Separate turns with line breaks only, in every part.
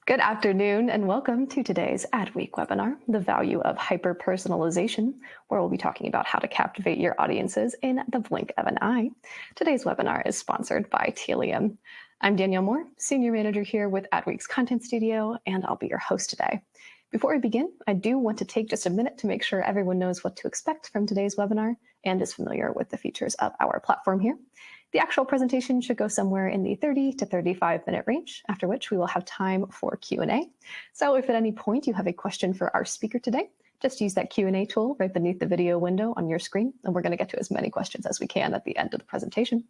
Good afternoon and welcome to today's Adweek webinar, The Value of Hyper-Personalization, where we'll be talking about how to captivate your audiences in the blink of an eye. Today's webinar is sponsored by Telium. I'm Danielle Moore, Senior Manager here with Adweek's Content Studio, and I'll be your host today. Before we begin, I do want to take just a minute to make sure everyone knows what to expect from today's webinar and is familiar with the features of our platform here. The actual presentation should go somewhere in the 30 to 35-minute range, after which we will have time for Q&A. So if at any point you have a question for our speaker today, just use that Q&A tool right beneath the video window on your screen, and we're going to get to as many questions as we can at the end of the presentation.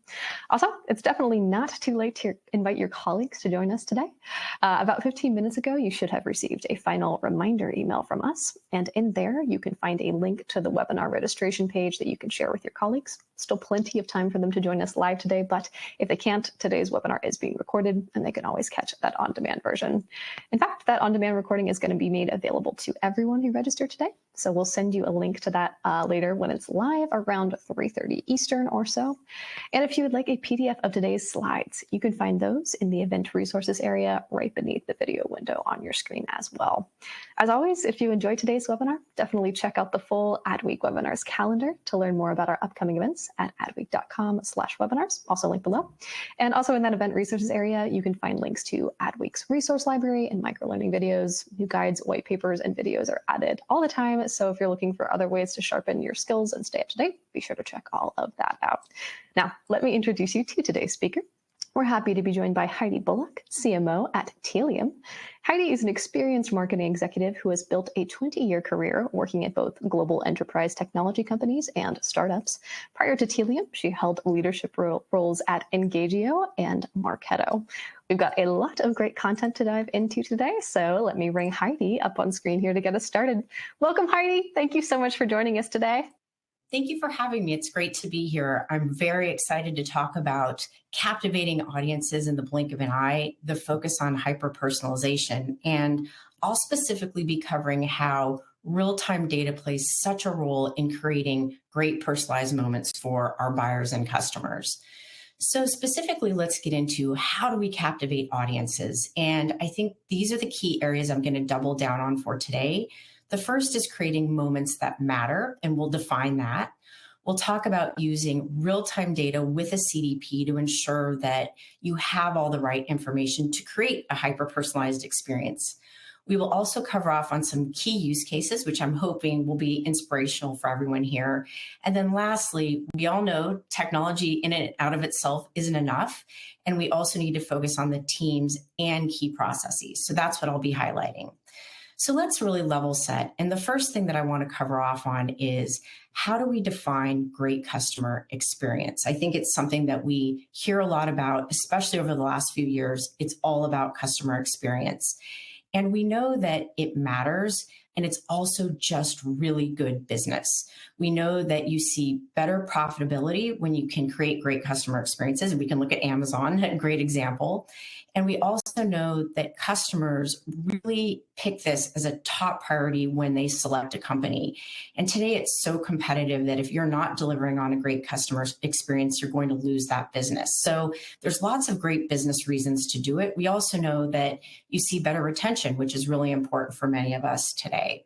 Also, it's definitely not too late to invite your colleagues to join us today. About 15 minutes ago, you should have received a final reminder email from us, and in there you can find a link to the webinar registration page that you can share with your colleagues. Still plenty of time for them to join us live today, but if they can't, today's webinar is being recorded, and they can always catch that on-demand version. In fact, that on-demand recording is going to be made available to everyone who registered today. So we'll send you a link to that later when it's live around 3:30 Eastern or so. And if you would like a PDF of today's slides, you can find those in the event resources area right beneath the video window on your screen as well. As always, if you enjoyed today's webinar, definitely check out the full Adweek webinars calendar to learn more about our upcoming events at adweek.com/webinars, also linked below. And also in that event resources area, you can find links to Adweek's resource library and microlearning videos. New guides, white papers, and videos are added all the time. So if you're looking for other ways to sharpen your skills and stay up to date, be sure to check all of that out. Now, let me introduce you to today's speaker. We're happy to be joined by Heidi Bullock, CMO at Telium. Heidi is an experienced marketing executive who has built a 20-year career working at both global enterprise technology companies and startups. Prior to Telium, she held leadership roles at Engagio and Marketo. We've got a lot of great content to dive into today, so let me bring Heidi up on screen here to get us started. Welcome, Heidi. Thank you so much for joining us today.
Thank you for having me. It's great to be here. I'm very excited to talk about captivating audiences in the blink of an eye, the focus on hyper-personalization, and I'll specifically be covering how real-time data plays such a role in creating great personalized moments for our buyers and customers. So specifically, let's get into how do we captivate audiences? And I think these are the key areas I'm going to double down on for today. The first is creating moments that matter, and we'll define that. We'll talk about using real-time data with a CDP to ensure that you have all the right information to create a hyper-personalized experience. We will also cover off on some key use cases, which I'm hoping will be inspirational for everyone here. And then lastly, we all know technology in and out of itself isn't enough, and we also need to focus on the teams and key processes. So that's what I'll be highlighting. So let's really level set. And the first thing that I want to cover off on is how do we define great customer experience? I think it's something that we hear a lot about, especially over the last few years. It's all about customer experience. And we know that it matters, and it's also just really good business. We know that you see better profitability when you can create great customer experiences. And we can look at Amazon, a great example. And we also know that customers really pick this as a top priority when they select a company. And today it's so competitive that if you're not delivering on a great customer experience, you're going to lose that business. So there's lots of great business reasons to do it. We also know that you see better retention, which is really important for many of us today.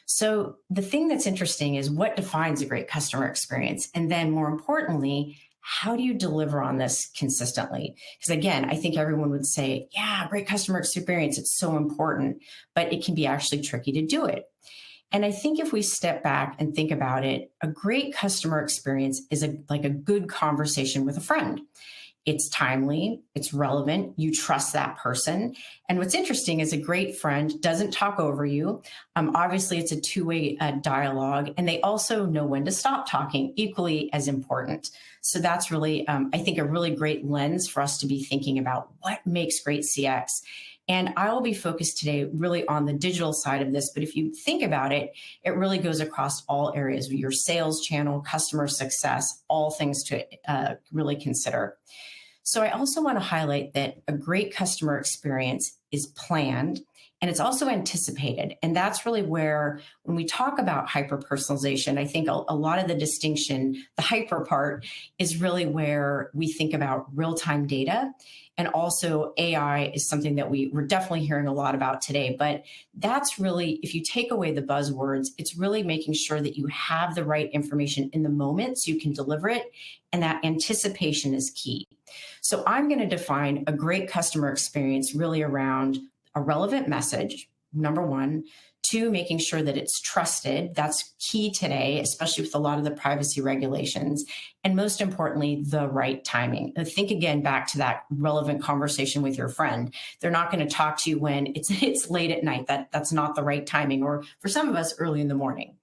So the thing that's interesting is what defines a great customer experience? And then more importantly, how do you deliver on this consistently? Because again, I think everyone would say, yeah, great customer experience, it's so important, but it can be actually tricky to do it. And I think if we step back and think about it, a great customer experience is like a good conversation with a friend. It's timely, it's relevant, you trust that person. And what's interesting is a great friend doesn't talk over you. Obviously, it's a two-way dialogue, and they also know when to stop talking, equally as important. So that's really, I think, a really great lens for us to be thinking about what makes great CX. And I will be focused today really on the digital side of this, but if you think about it, it really goes across all areas, your sales channel, customer success, all things to really consider. So I also want to highlight that a great customer experience is planned, and it's also anticipated. And that's really where, when we talk about hyper personalization, I think a lot of the distinction, the hyper part, is really where we think about real time data. And also, AI is something that we're definitely hearing a lot about today. But that's really, if you take away the buzzwords, it's really making sure that you have the right information in the moment so you can deliver it. And that anticipation is key. So I'm going to define a great customer experience really around a relevant message, number one. Two, making sure that it's trusted. That's key today, especially with a lot of the privacy regulations. And most importantly, the right timing. Think again back to that relevant conversation with your friend. They're not going to talk to you when it's late at night. That's not the right timing, or for some of us, early in the morning.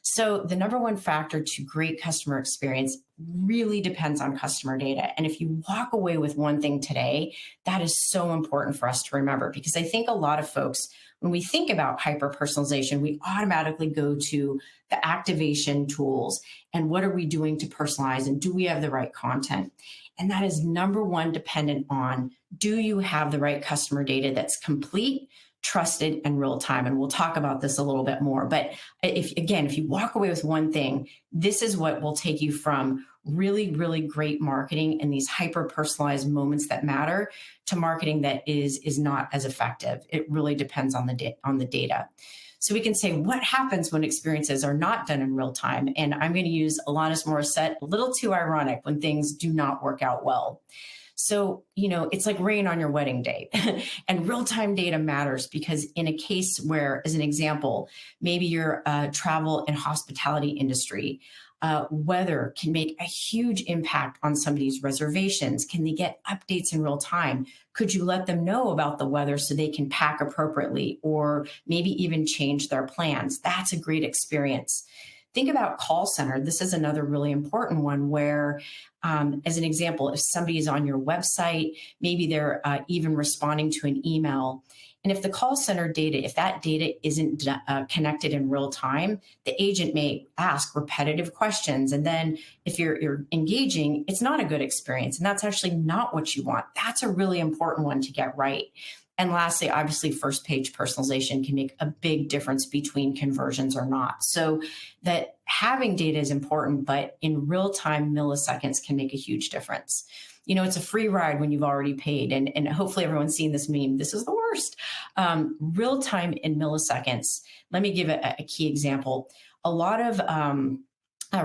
So the number one factor to great customer experience really depends on customer data. And if you walk away with one thing today, that is so important for us to remember, because I think a lot of folks, when we think about hyper personalization, we automatically go to the activation tools and what are we doing to personalize, and do we have the right content? And that is number one dependent on, do you have the right customer data that's complete, trusted, and real time? And we'll talk about this a little bit more. But if you walk away with one thing, this is what will take you from really, really great marketing and these hyper personalized moments that matter to marketing that is not as effective. It really depends on the data. So we can say, what happens when experiences are not done in real time? And I'm going to use Alanis Morissette, a little too ironic, when things do not work out well. So, it's like rain on your wedding day. And real-time data matters, because in a case where, as an example, maybe you're a travel and hospitality industry, weather can make a huge impact on somebody's reservations. Can they get updates in real time? Could you let them know about the weather so they can pack appropriately, or maybe even change their plans? That's a great experience. Think about call center. This is another really important one where, as an example, if somebody is on your website, maybe they're even responding to an email. And if the call center data, if that data isn't connected in real time, the agent may ask repetitive questions. And then if you're engaging, it's not a good experience. And that's actually not what you want. That's a really important one to get right. And lastly, obviously, first page personalization can make a big difference between conversions or not. So that having data is important, but in real time, milliseconds can make a huge difference. It's a free ride when you've already paid. And hopefully everyone's seen this meme. This is the worst. Real time in milliseconds. Let me give a key example. A lot of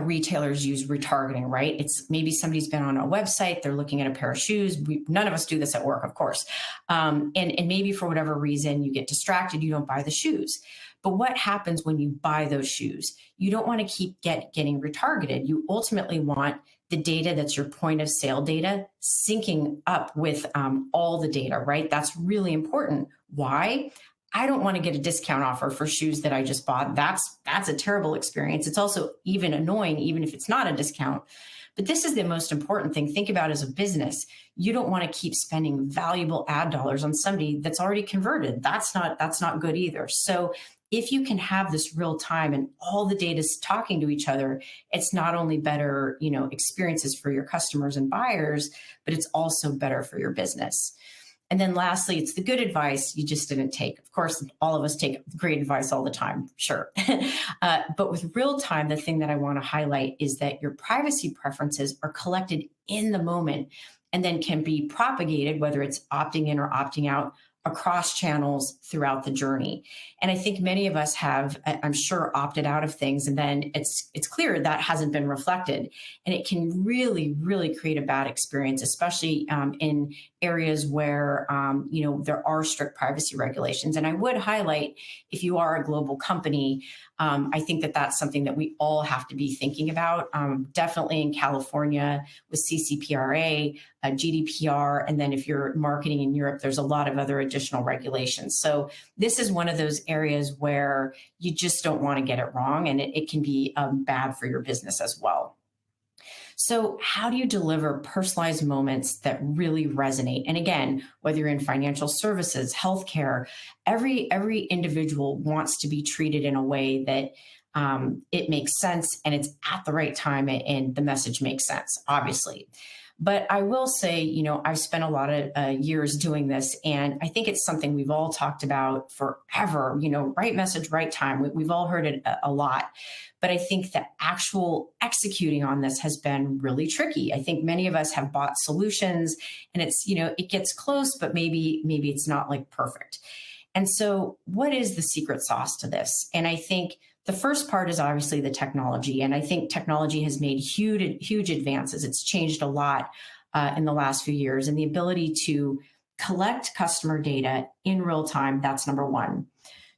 retailers use retargeting, right? It's maybe somebody's been on a website, they're looking at a pair of shoes. None of us do this at work, of course. And maybe for whatever reason, you get distracted, you don't buy the shoes. But what happens when you buy those shoes? You don't want to keep getting retargeted. You ultimately want the data that's your point of sale data syncing up with all the data, right? That's really important. Why? I don't want to get a discount offer for shoes that I just bought. That's a terrible experience. It's also even annoying, even if it's not a discount. But this is the most important thing. Think about as a business. You don't want to keep spending valuable ad dollars on somebody that's already converted. That's not good either. So if you can have this real time and all the data is talking to each other, it's not only better, experiences for your customers and buyers, but it's also better for your business. And then lastly, it's the good advice you just didn't take. Of course, all of us take great advice all the time, sure. But with real time, the thing that I want to highlight is that your privacy preferences are collected in the moment and then can be propagated, whether it's opting in or opting out, across channels throughout the journey. And I think many of us have, I'm sure, opted out of things, and then it's clear that hasn't been reflected. And it can really, really create a bad experience, especially in areas where, there are strict privacy regulations. And I would highlight, if you are a global company, I think that that's something that we all have to be thinking about. Definitely in California with CCPRA, GDPR, and then if you're marketing in Europe, there's a lot of other additional regulations. So this is one of those areas where you just don't want to get it wrong, and it can be bad for your business as well. So how do you deliver personalized moments that really resonate? And again, whether you're in financial services, healthcare, every individual wants to be treated in a way that it makes sense and it's at the right time and the message makes sense, obviously. But I will say, I've spent a lot of years doing this, and I think it's something we've all talked about forever. Right message, right time. We've all heard it a lot. But I think the actual executing on this has been really tricky. I think many of us have bought solutions, and it gets close, but maybe it's not like perfect. And so, what is the secret sauce to this? And I think the first part is obviously the technology. And I think technology has made huge advances. It's changed a lot in the last few years. And the ability to collect customer data in real time, that's number one.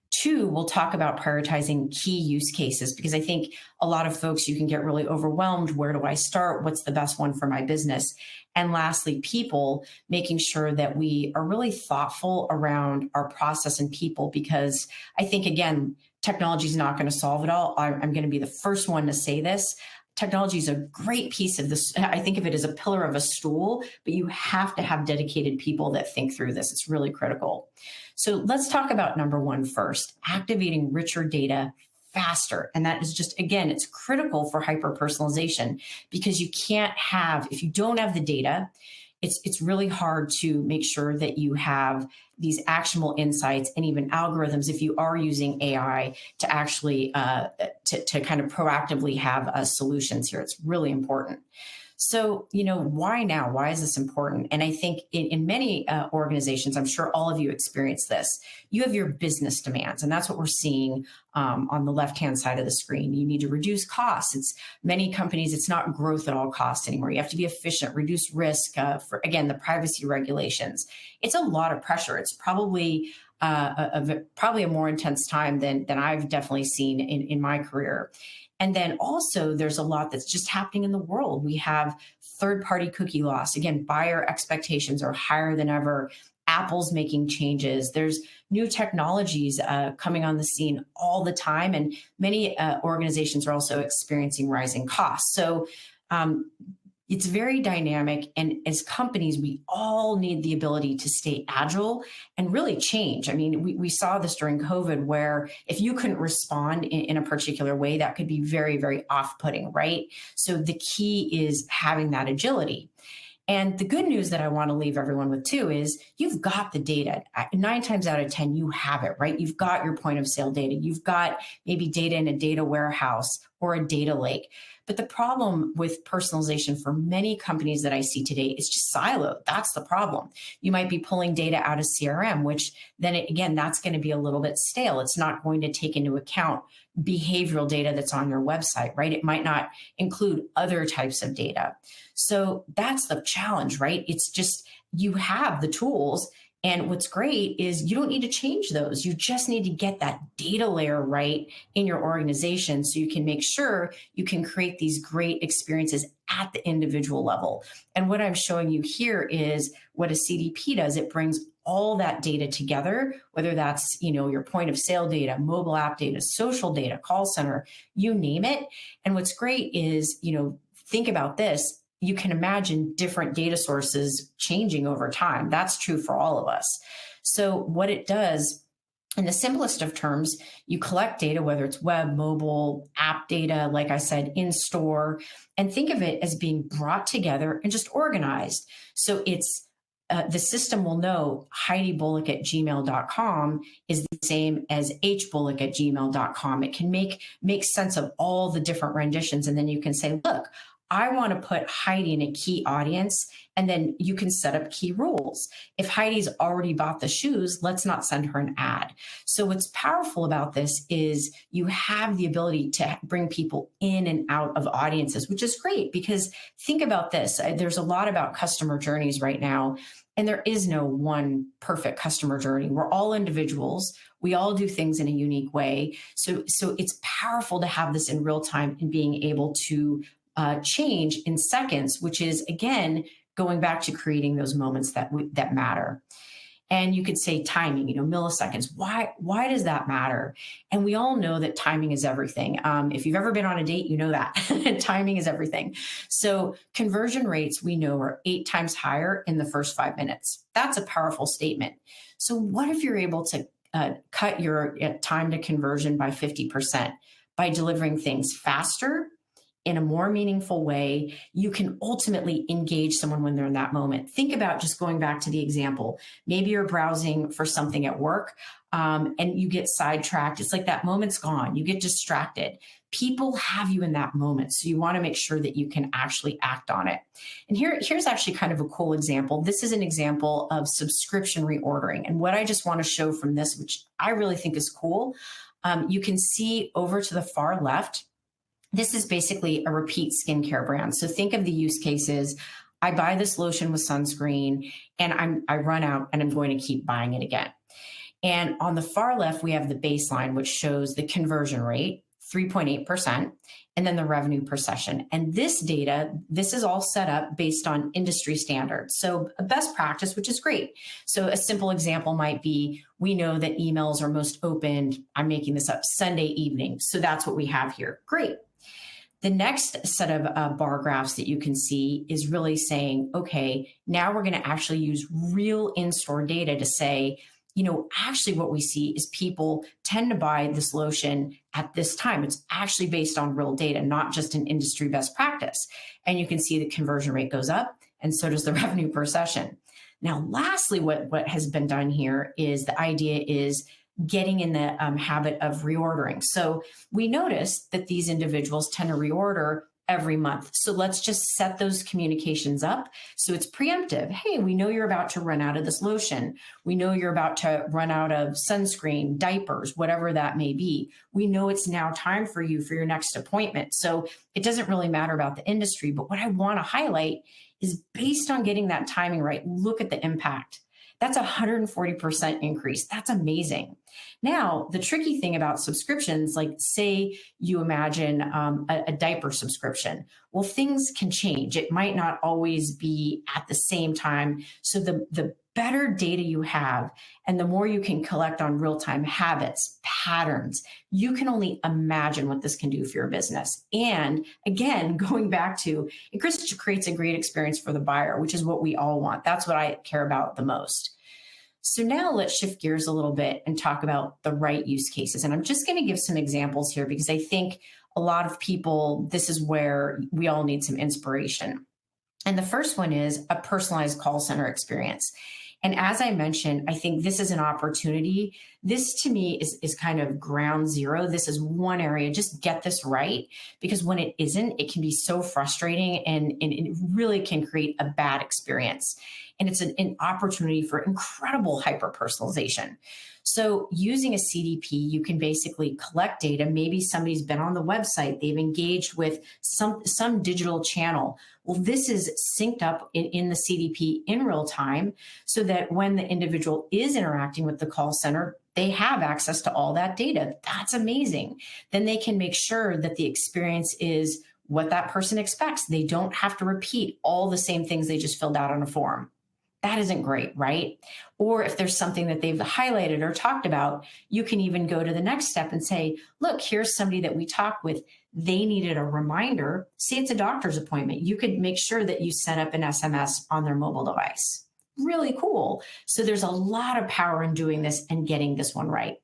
Two, we'll talk about prioritizing key use cases, because I think a lot of folks, you can get really overwhelmed. Where do I start? What's the best one for my business? And lastly, people, making sure that we are really thoughtful around our process and people, because I think, again, technology is not going to solve it all. I'm going to be the first one to say this. Technology is a great piece of this. I think of it as a pillar of a stool, but you have to have dedicated people that think through this. It's really critical. So let's talk about number one first, activating richer data faster. And that is just, again, it's critical for hyper-personalization, because if you don't have the data, it's really hard to make sure that you have these actionable insights and even algorithms, if you are using AI, to actually to kind of proactively have solutions here. It's really important. So, why now? Why is this important? And I think in many organizations, I'm sure all of you experience this, you have your business demands, and that's what we're seeing on the left-hand side of the screen. You need to reduce costs. It's many companies, it's not growth at all costs anymore. You have to be efficient, reduce risk for, again, the privacy regulations. It's a lot of pressure. It's probably probably a more intense time than I've definitely seen in my career. And then also there's a lot that's just happening in the world. We have third-party cookie loss. Again, buyer expectations are higher than ever. Apple's making changes. There's new technologies coming on the scene all the time. And many organizations are also experiencing rising costs. So it's very dynamic. And as companies, we all need the ability to stay agile and really change. I mean, we saw this during COVID, where if you couldn't respond in a particular way, that could be very, very off-putting, right? So the key is having that agility. And the good news that I want to leave everyone with too is you've got the data. 9 times out of 10, you have it, right? You've got your point of sale data. You've got maybe data in a data warehouse or a data lake. But the problem with personalization for many companies that I see today is just siloed. That's the problem. You might be pulling data out of CRM, which then again, that's going to be a little bit stale. It's not going to take into account behavioral data that's on your website, right? It might not include other types of data. So that's the challenge, right? It's just, you have the tools. And what's great is you don't need to change those. You just need to get that data layer right in your organization, so you can make sure you can create these great experiences at the individual level. And what I'm showing you here is what a CDP does. It brings all that data together, whether that's, your point of sale data, mobile app data, social data, call center, you name it. And what's great is, think about this. You can imagine different data sources changing over time. That's true for all of us. So what it does, in the simplest of terms, you collect data, whether it's web, mobile, app data, like I said, in store, and think of it as being brought together and just organized. So it's the system will know HeidiBullock@gmail.com is the same as HBullock@gmail.com. It can make sense of all the different renditions. And then you can say, look, I want to put Heidi in a key audience, and then you can set up key rules. If Heidi's already bought the shoes, let's not send her an ad. So what's powerful about this is you have the ability to bring people in and out of audiences, which is great, because think about this. There's a lot about customer journeys right now, and there is no one perfect customer journey. We're all individuals. We all do things in a unique way. So it's powerful to have this in real time and being able to change in seconds, which is, again, going back to creating those moments that matter. And you could say timing, milliseconds. Why does that matter? And we all know that timing is everything. If you've ever been on a date, you know that timing is everything. So conversion rates, we know, are 8 times higher in the first 5 minutes. That's a powerful statement. So what if you're able to cut your time to conversion by 50% by delivering things faster, in a more meaningful way, you can ultimately engage someone when they're in that moment. Think about just going back to the example. Maybe you're browsing for something at work, and you get sidetracked. It's like that moment's gone. You get distracted. People have you in that moment. So you want to make sure that you can actually act on it. And here's actually kind of a cool example. This is an example of subscription reordering. And what I just want to show from this, which I really think is cool, you can see over to the far left, this is basically a repeat skincare brand. So think of the use cases. I buy this lotion with sunscreen and I run out and I'm going to keep buying it again. And on the far left, we have the baseline, which shows the conversion rate, 3.8%, and then the revenue per session. And this data, this is all set up based on industry standards. So a best practice, which is great. So a simple example might be, we know that emails are most opened, I'm making this up, Sunday evening. So that's what we have here. Great. The next set of bar graphs that you can see is really saying, okay, now we're going to actually use real in-store data to say, actually what we see is people tend to buy this lotion at this time. It's actually based on real data, not just an industry best practice. And you can see the conversion rate goes up, and so does the revenue per session. Now, lastly, what has been done here is the idea is getting in the habit of reordering. So we notice that these individuals tend to reorder every month. So let's just set those communications up so it's preemptive. Hey, we know you're about to run out of this lotion. We know you're about to run out of sunscreen, diapers, whatever that may be. We know it's now time for you for your next appointment. So it doesn't really matter about the industry, but what I want to highlight is based on getting that timing right, look at the impact. That's a 140% increase. That's amazing. Now, the tricky thing about subscriptions, like say you imagine a diaper subscription, well, things can change. It might not always be at the same time. So the better data you have and the more you can collect on real-time habits, patterns, you can only imagine what this can do for your business. And again, going back to, it creates a great experience for the buyer, which is what we all want. That's what I care about the most. So now let's shift gears a little bit and talk about the right use cases. And I'm just going to give some examples here because I think a lot of people, this is where we all need some inspiration. And the first one is a personalized call center experience. And as I mentioned, I think this is an opportunity. This to me is kind of ground zero. This is one area, just get this right, because when it isn't, it can be so frustrating and it really can create a bad experience. And it's an opportunity for incredible hyper-personalization. So using a CDP, you can basically collect data. Maybe somebody's been on the website, they've engaged with some digital channel. Well, this is synced up in the CDP in real time so that when the individual is interacting with the call center, they have access to all that data. That's amazing. Then they can make sure that the experience is what that person expects. They don't have to repeat all the same things they just filled out on a form. That isn't great, right? Or if there's something that they've highlighted or talked about, you can even go to the next step and say, look, here's somebody that we talked with. They needed a reminder. Say it's a doctor's appointment. You could make sure that you set up an SMS on their mobile device. Really cool. So there's a lot of power in doing this and getting this one right.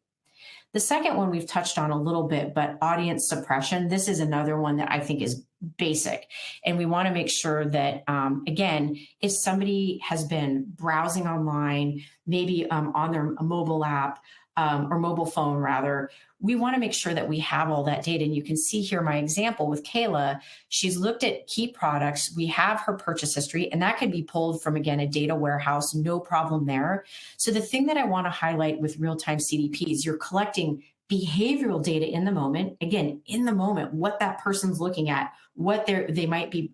The second one we've touched on a little bit, but audience suppression, this is another one that I think is basic. And we want to make sure that, again, if somebody has been browsing online, maybe on their mobile app or mobile phone rather, we want to make sure that we have all that data. And you can see here my example with Kayla. She's looked at key products. We have her purchase history, and that could be pulled from, again, a data warehouse, no problem there. So the thing that I want to highlight with real-time CDPs, you're collecting behavioral data in the moment, again, in the moment, what that person's looking at, what they might be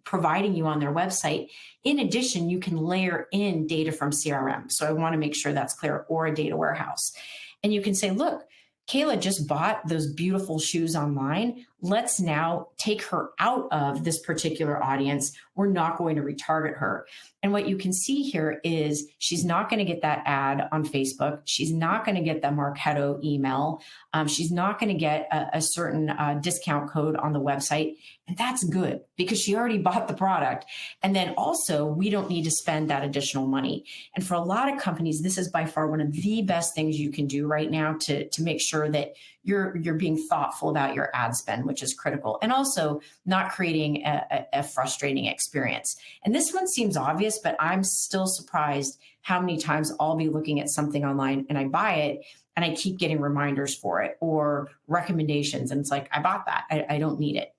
providing you on their website. In addition, you can layer in data from CRM. So I want to make sure that's clear, or a data warehouse. And you can say, look, Kayla just bought those beautiful shoes online. Let's now take her out of this particular audience. We're not going to retarget her. And what you can see here is she's not going to get that ad on Facebook. She's not going to get the Marketo email. She's not going to get a certain discount code on the website. And that's good because she already bought the product. And then also, we don't need to spend that additional money. And for a lot of companies, this is by far one of the best things you can do right now to make sure that you're being thoughtful about your ad spend, which is critical, and also not creating a frustrating experience. And this one seems obvious, but I'm still surprised how many times I'll be looking at something online and I buy it and I keep getting reminders for it or recommendations. And it's like, I bought that. I don't need it.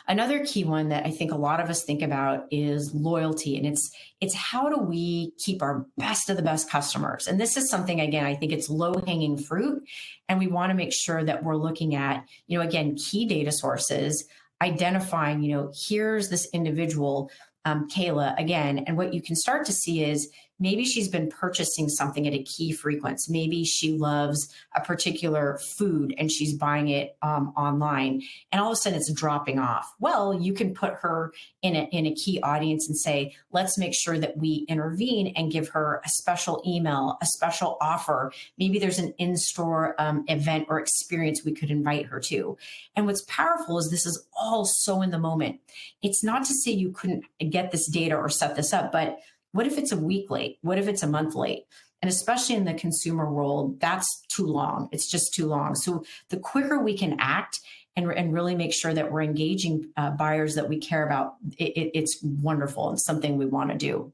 Another key one that I think a lot of us think about is loyalty, and it's how do we keep our best of the best customers? And this is something, again, I think it's low-hanging fruit, and we want to make sure that we're looking at, again, key data sources, identifying, here's this individual, Kayla, again, and what you can start to see is maybe she's been purchasing something at a key frequency. Maybe she loves a particular food and she's buying it online, and all of a sudden it's dropping off. Well, you can put her in a key audience and say, let's make sure that we intervene and give her a special email, a special offer. Maybe there's an in-store event or experience we could invite her to. And what's powerful is this is all so in the moment. It's not to say you couldn't get this data or set this up, but what if it's a week late? What if it's a month late? And especially in the consumer world, that's too long. It's just too long. So the quicker we can act and really make sure that we're engaging buyers that we care about, it's wonderful and something we want to do.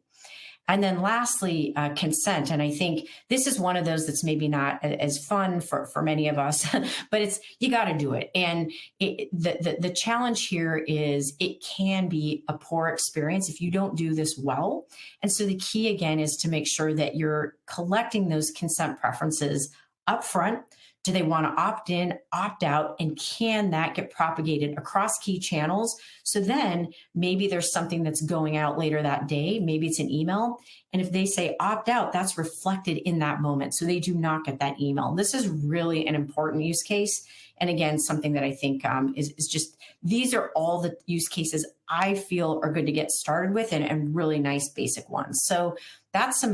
And then lastly, consent. And I think this is one of those that's maybe not as fun for many of us, but you got to do it. And the challenge here is it can be a poor experience if you don't do this well. And so the key, again, is to make sure that you're collecting those consent preferences up front. Do they want to opt in, opt out, and can that get propagated across key channels? So then maybe there's something that's going out later that day. Maybe it's an email. And if they say opt out, that's reflected in that moment. So they do not get that email. This is really an important use case. And again, something that I think is just, these are all the use cases I feel are good to get started with, and really nice basic ones. So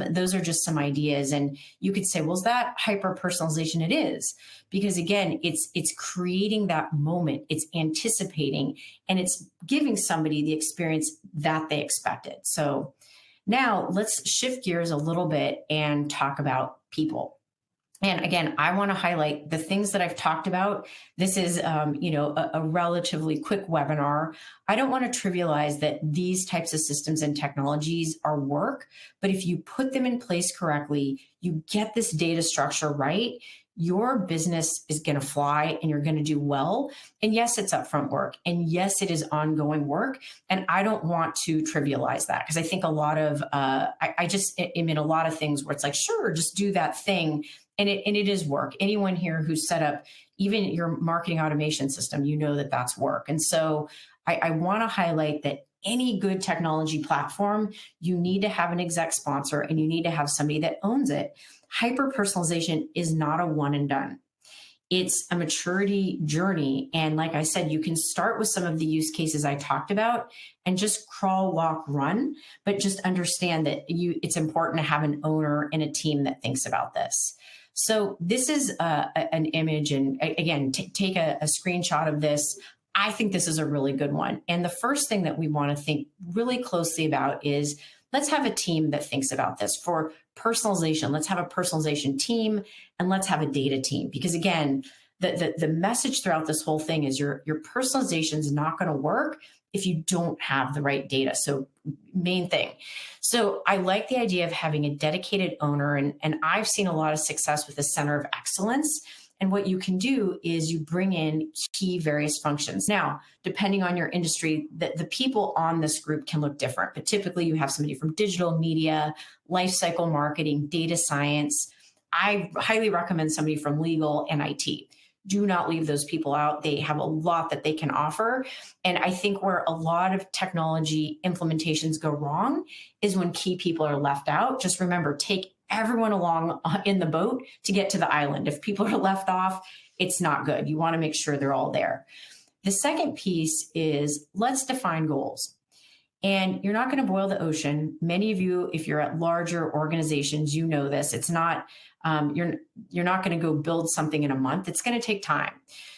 those are just some ideas. And you could say, well, is that hyper personalization? It is, because again, it's creating that moment, it's anticipating, and it's giving somebody the experience that they expected. So now let's shift gears a little bit and talk about people. And again, I want to highlight the things that I've talked about. This is, a relatively quick webinar. I don't want to trivialize that these types of systems and technologies are work, but if you put them in place correctly, you get this data structure right, your business is going to fly and you're going to do well. And yes, it's upfront work. And yes, it is ongoing work. And I don't want to trivialize that, because I think a lot of, I am in a lot of things where it's like, sure, just do that thing. And it is work. Anyone here who's set up even your marketing automation system, that that's work. And so I want to highlight that any good technology platform, you need to have an exec sponsor and you need to have somebody that owns it. Hyper-personalization is not a one and done. It's a maturity journey. And like I said, you can start with some of the use cases I talked about and just crawl, walk, run, but just understand that it's important to have an owner and a team that thinks about this. So this is an image, and again, take a screenshot of this. I think this is a really good one. And the first thing that we want to think really closely about is, let's have a team that thinks about this. For personalization, let's have a personalization team, and let's have a data team. Because again, the message throughout this whole thing is your personalization is not going to work if you don't have the right data. So main thing. So I like the idea of having a dedicated owner, and I've seen a lot of success with a center of excellence. And what you can do is you bring in key various functions. Now, depending on your industry, the people on this group can look different, but typically you have somebody from digital media, lifecycle marketing, data science. I highly recommend somebody from legal and IT. Do not leave those people out. They have a lot that they can offer. And I think where a lot of technology implementations go wrong is when key people are left out. Just remember, take everyone along in the boat to get to the island. If people are left off, it's not good. You want to make sure they're all there. The second piece is, let's define goals. And you're not going to boil the ocean. Many of you, if you're at larger organizations, you know this. It's not, you're not going to go build something in a month. It's going to take time.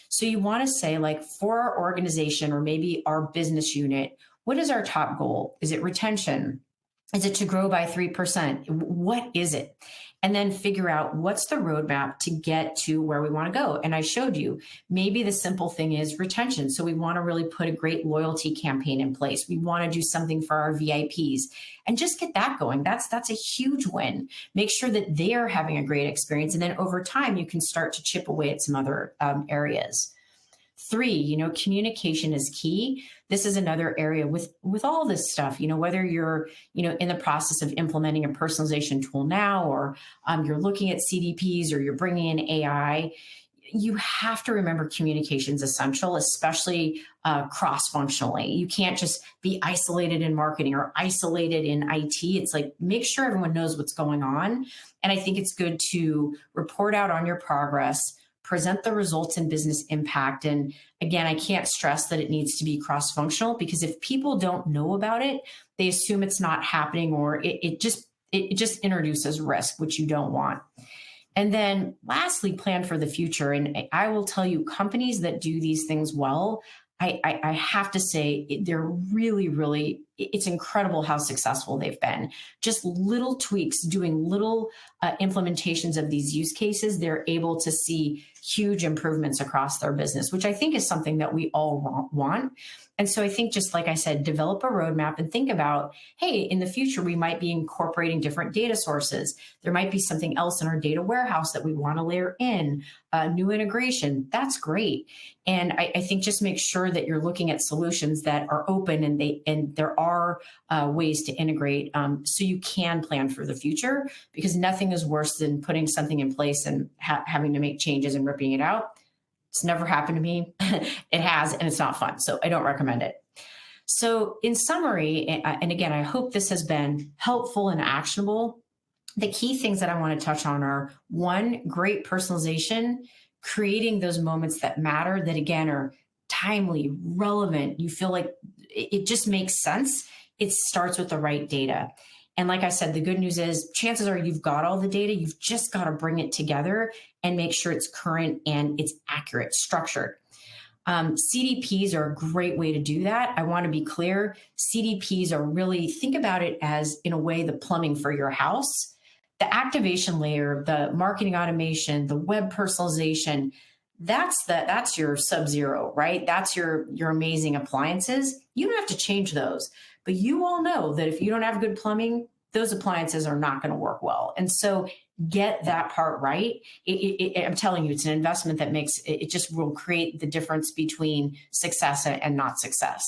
So you want to say, like, for our organization or maybe our business unit, what is our top goal? Is it retention? Is it to grow by 3%? What is it? and then figure out what's the roadmap to get to where we want to go. And I showed you, maybe the simple thing is retention. So we want to really put a great loyalty campaign in place. We want to do something for our VIPs and just get that going. That's a huge win. Make sure that they are having a great experience. And then over time, you can start to chip away at some other areas. 3, communication is key. This is another area with all this stuff, whether you're, in the process of implementing a personalization tool now, or you're looking at CDPs, or you're bringing in AI, you have to remember communication is essential, especially cross-functionally. You can't just be isolated in marketing or isolated in IT. It's like, make sure everyone knows what's going on. And I think it's good to report out on your progress, present the results and business impact. And again, I can't stress that it needs to be cross-functional, because if people don't know about it, they assume it's not happening, or it just introduces risk, which you don't want. And then lastly, plan for the future. And I will tell you, companies that do these things well, I have to say, they're really, really, it's incredible how successful they've been. Just little tweaks, doing little implementations of these use cases, they're able to see huge improvements across their business, which I think is something that we all want. And so I think, just like I said, develop a roadmap and think about, hey, in the future, we might be incorporating different data sources. There might be something else in our data warehouse that we want to layer in, new integration. That's great. And I think just make sure that you're looking at solutions that are open, and there are ways to integrate, so you can plan for the future, because nothing is worse than putting something in place and having to make changes and ripping it out. It's never happened to me. It has, and it's not fun. So I don't recommend it. So in summary, and again, I hope this has been helpful and actionable. The key things that I want to touch on are: 1, great personalization, creating those moments that matter, that again are timely, relevant. You feel like it just makes sense. It starts with the right data. And like I said, the good news is chances are you've got all the data. You've just got to bring it together and make sure it's current and it's accurate, structured. CDPs are a great way to do that. I want to be clear. CDPs are really, think about it as, in a way, the plumbing for your house. The activation layer, the marketing automation, the web personalization, that's your Sub-Zero, right? That's your amazing appliances. You don't have to change those. But you all know that if you don't have good plumbing, those appliances are not going to work well. And so get that part right. I'm telling you, it's an investment that it just will create the difference between success and not success.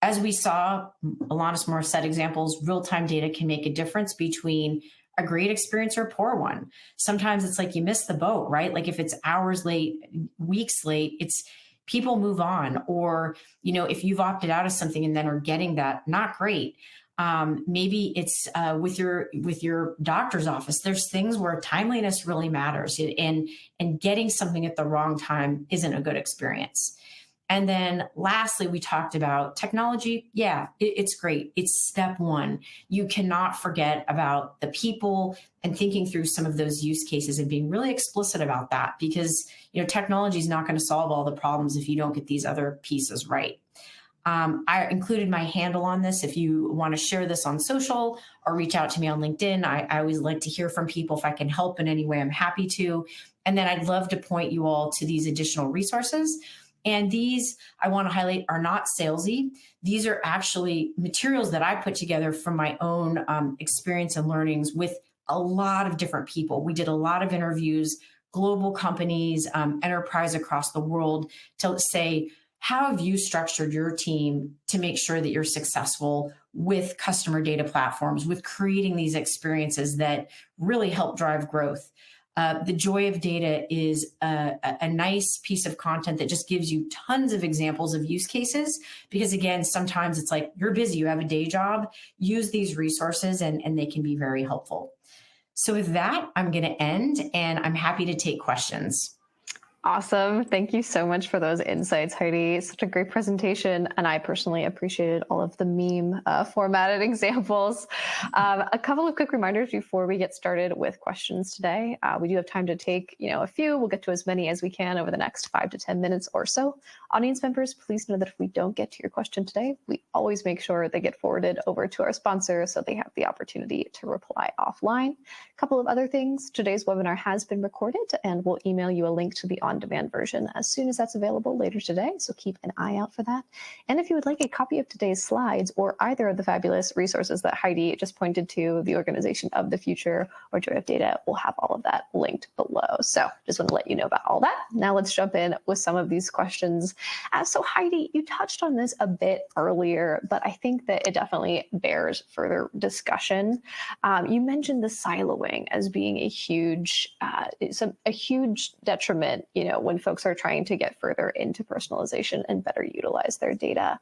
As we saw, Alanis Morissette examples, real-time data can make a difference between a great experience or a poor one. Sometimes it's like you miss the boat, right? Like if it's hours late, weeks late, people move on. Or, if you've opted out of something and then are getting that, not great. Maybe it's with your doctor's office. There's things where timeliness really matters, and getting something at the wrong time isn't a good experience. And then lastly, we talked about technology. Yeah, it's great. It's step 1. You cannot forget about the people and thinking through some of those use cases and being really explicit about that, because technology is not going to solve all the problems if you don't get these other pieces right. I included my handle on this. If you want to share this on social or reach out to me on LinkedIn, I always like to hear from people. If I can help in any way, I'm happy to. And then I'd love to point you all to these additional resources. And these, I want to highlight, are not salesy. These are actually materials that I put together from my own experience and learnings with a lot of different people. We did a lot of interviews, global companies, enterprise across the world, to say, how have you structured your team to make sure that you're successful with customer data platforms, with creating these experiences that really help drive growth? The joy of data is a nice piece of content that just gives you tons of examples of use cases, because again, sometimes it's like you're busy, you have a day job, use these resources and they can be very helpful. So with that, I'm going to end, and I'm happy to take questions.
Awesome. Thank you so much for those insights, Heidi. Such a great presentation. And I personally appreciated all of the meme formatted examples. A couple of quick reminders before we get started with questions today. We do have time to take, a few. We'll get to as many as we can over the next 5 to 10 minutes or so. Audience members, please know that if we don't get to your question today, we always make sure they get forwarded over to our sponsor so they have the opportunity to reply offline. A couple of other things. Today's webinar has been recorded and we'll email you a link to the on-demand version as soon as that's available later today, so keep an eye out for that. And if you would like a copy of today's slides or either of the fabulous resources that Heidi just pointed to, the Organization of the Future or Joy of Data, we'll have all of that linked below. So just want to let you know about all that. Now let's jump in with some of these questions. So Heidi, you touched on this a bit earlier, but I think that it definitely bears further discussion. You mentioned the siloing as being a huge detriment, when folks are trying to get further into personalization and better utilize their data.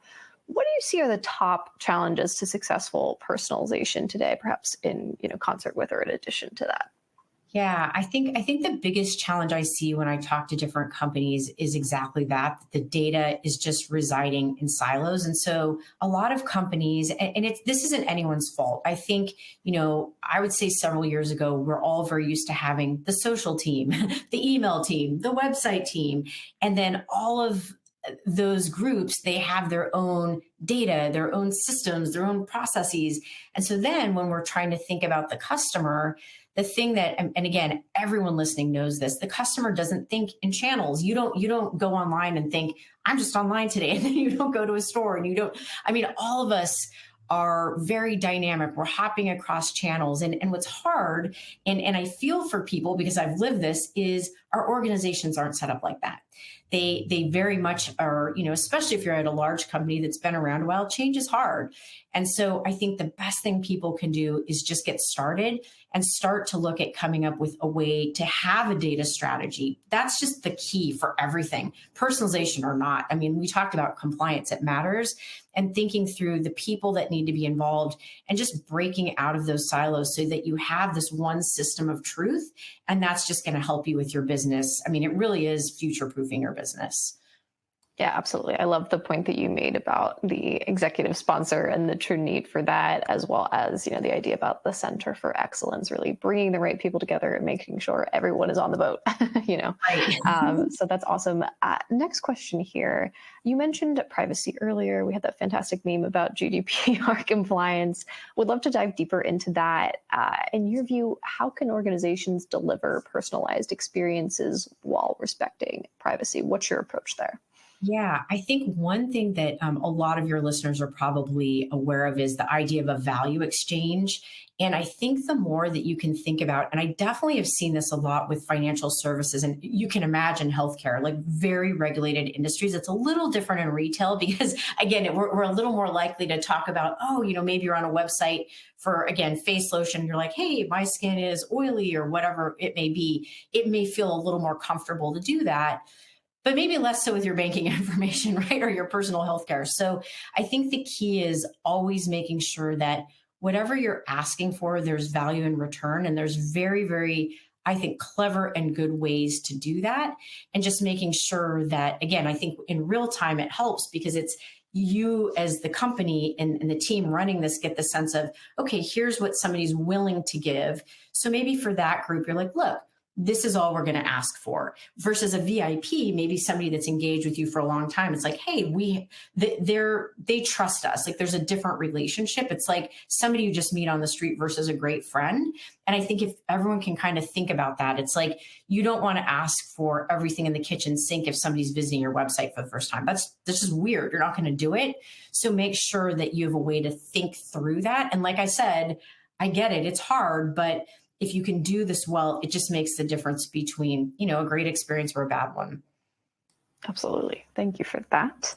What do you see are the top challenges to successful personalization today, perhaps in concert with or in addition to that?
Yeah, I think the biggest challenge I see when I talk to different companies is exactly that. The data is just residing in silos. And so a lot of companies, and this isn't anyone's fault. I think, I would say several years ago, we're all very used to having the social team, the email team, the website team, and then all of those groups, they have their own data, their own systems, their own processes. And so then when we're trying to think about the customer, the thing that, and again, everyone listening knows this, the customer doesn't think in channels. You don't go online and think, I'm just online today. And then you don't go to a store and all of us are very dynamic. We're hopping across channels. And what's hard, and I feel for people because I've lived this, is our organizations aren't set up like that. They very much are, especially if you're at a large company that's been around a while, change is hard. And so I think the best thing people can do is just get started and start to look at coming up with a way to have a data strategy. That's just the key for everything, personalization or not. We talked about compliance, it matters, and thinking through the people that need to be involved and just breaking out of those silos so that you have this one system of truth. And that's just going to help you with your business. It really is future-proofing your business.
Yeah, absolutely. I love the point that you made about the executive sponsor and the true need for that, as well as, the idea about the Center for Excellence, really bringing the right people together and making sure everyone is on the boat,
Right.
So that's awesome. Next question here. You mentioned privacy earlier. We had that fantastic meme about GDPR compliance. Would love to dive deeper into that. In your view, how can organizations deliver personalized experiences while respecting privacy? What's your approach there?
Yeah, I think one thing that a lot of your listeners are probably aware of is the idea of a value exchange. And I think the more that you can think about, and I definitely have seen this a lot with financial services, and you can imagine healthcare, like very regulated industries. It's a little different in retail because, again, we're a little more likely to talk about, maybe you're on a website for, again, face lotion. You're like, hey, my skin is oily or whatever it may be. It may feel a little more comfortable to do that, but maybe less so with your banking information, right? Or your personal healthcare. So I think the key is always making sure that whatever you're asking for, there's value in return. And there's very, very, I think, clever and good ways to do that. And just making sure that, again, I think in real time, it helps because it's you as the company and the team running this get the sense of, okay, here's what somebody's willing to give. So maybe for that group, you're like, look, this is all we're going to ask for, versus a VIP, maybe somebody that's engaged with you for a long time. It's like, hey, they trust us. Like there's a different relationship. It's like somebody you just meet on the street versus a great friend. And I think if everyone can kind of think about that, it's like, you don't want to ask for everything in the kitchen sink if somebody's visiting your website for the first time. That's just weird. You're not going to do it. So make sure that you have a way to think through that. And like I said, I get it. It's hard, but if you can do this well, it just makes the difference between, a great experience or a bad one.
Absolutely. Thank you for that.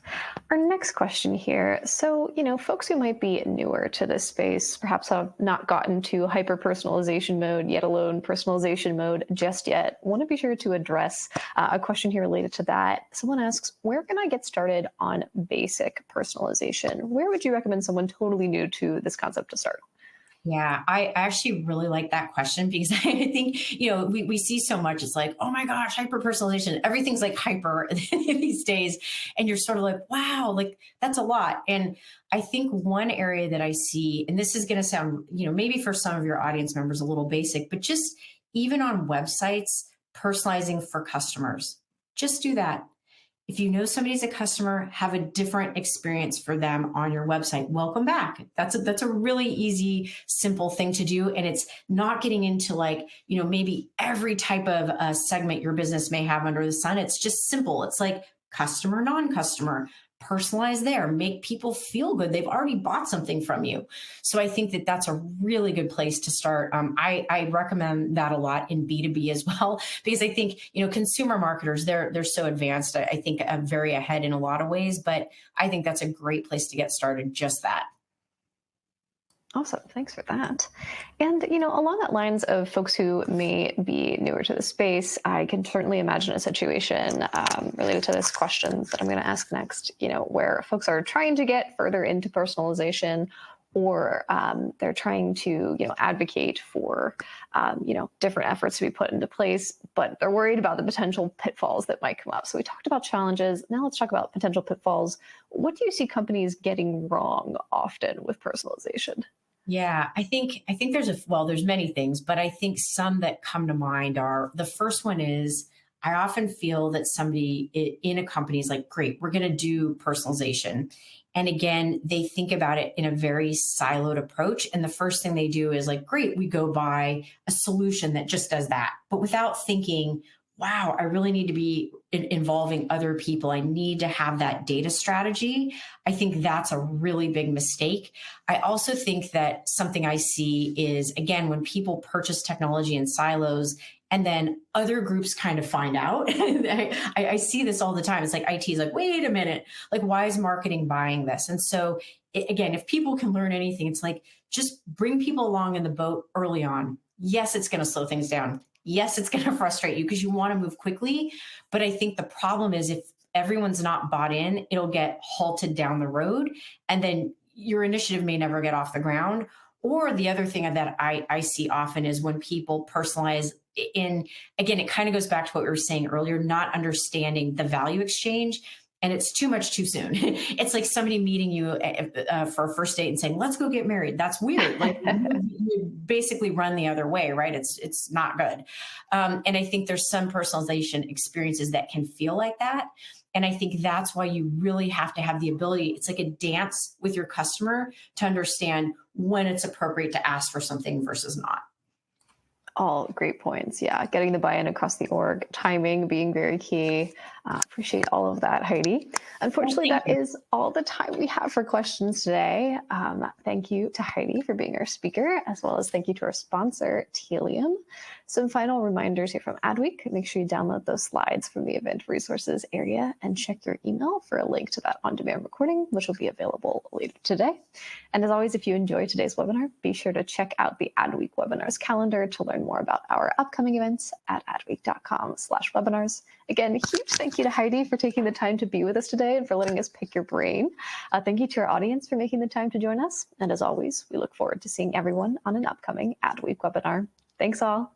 Our next question here. So, folks who might be newer to this space, perhaps have not gotten to hyper-personalization mode, yet alone personalization mode just yet, want to be sure to address a question here related to that. Someone asks, where can I get started on basic personalization? Where would you recommend someone totally new to this concept to start?
Yeah, I actually really like that question because I think, we see so much. It's like, oh my gosh, hyper personalization. Everything's like hyper these days. And you're sort of like, wow, like that's a lot. And I think one area that I see, and this is going to sound, maybe for some of your audience members a little basic, but just even on websites, personalizing for customers, just do that. If you know somebody's a customer, have a different experience for them on your website. Welcome back. That's a really easy, simple thing to do, and it's not getting into like maybe every type of segment your business may have under the sun. It's just simple. It's like customer, non-customer. Personalize there. Make people feel good. They've already bought something from you. So I think that that's a really good place to start. I recommend that a lot in B2B as well, because I think, consumer marketers, they're so advanced. I think I'm very ahead in a lot of ways, but I think that's a great place to get started. Just that.
Awesome. Thanks for that. And, along that lines of folks who may be newer to the space, I can certainly imagine a situation related to this question that I'm going to ask next, where folks are trying to get further into personalization, or they're trying to, advocate for, different efforts to be put into place, but they're worried about the potential pitfalls that might come up. So we talked about challenges. Now let's talk about potential pitfalls. What do you see companies getting wrong often with personalization?
Yeah, I think there's many things, but I think some that come to mind are, the first one is, I often feel that somebody in a company is like, great, we're going to do personalization. And again, they think about it in a very siloed approach. And the first thing they do is like, great, we go buy a solution that just does that, but without thinking, wow, I really need to be involving other people. I need to have that data strategy. I think that's a really big mistake. I also think that something I see is, again, when people purchase technology in silos and then other groups kind of find out. I see this all the time. It's like IT is like, wait a minute, like, why is marketing buying this? And so, again, if people can learn anything, it's like, just bring people along in the boat early on. Yes, it's going to slow things down. Yes, it's going to frustrate you because you want to move quickly. But I think the problem is, if everyone's not bought in, it'll get halted down the road. And then your initiative may never get off the ground. Or the other thing that I see often is when people personalize again, it kind of goes back to what we were saying earlier, not understanding the value exchange. And it's too much too soon. It's like somebody meeting you for a first date and saying, let's go get married. That's weird. Like, you basically run the other way, right? It's not good. And I think there's some personalization experiences that can feel like that. And I think that's why you really have to have the ability. It's like a dance with your customer to understand when it's appropriate to ask for something versus not.
All great points. Yeah, getting the buy-in across the org, timing being very key. Appreciate all of that, Heidi.
Well,
Unfortunately,
thank
that
you.
is all the time we have for questions today. Thank you to Heidi for being our speaker, as well as thank you to our sponsor, Telium. Some final reminders here from Adweek. Make sure you download those slides from the event resources area and check your email for a link to that on-demand recording, which will be available later today. And as always, if you enjoyed today's webinar, be sure to check out the Adweek webinars calendar to learn more about our upcoming events at adweek.com/webinars. Again, a huge thank you to Heidi for taking the time to be with us today and for letting us pick your brain. Thank you to our audience for making the time to join us. And as always, we look forward to seeing everyone on an upcoming Adweek webinar. Thanks all.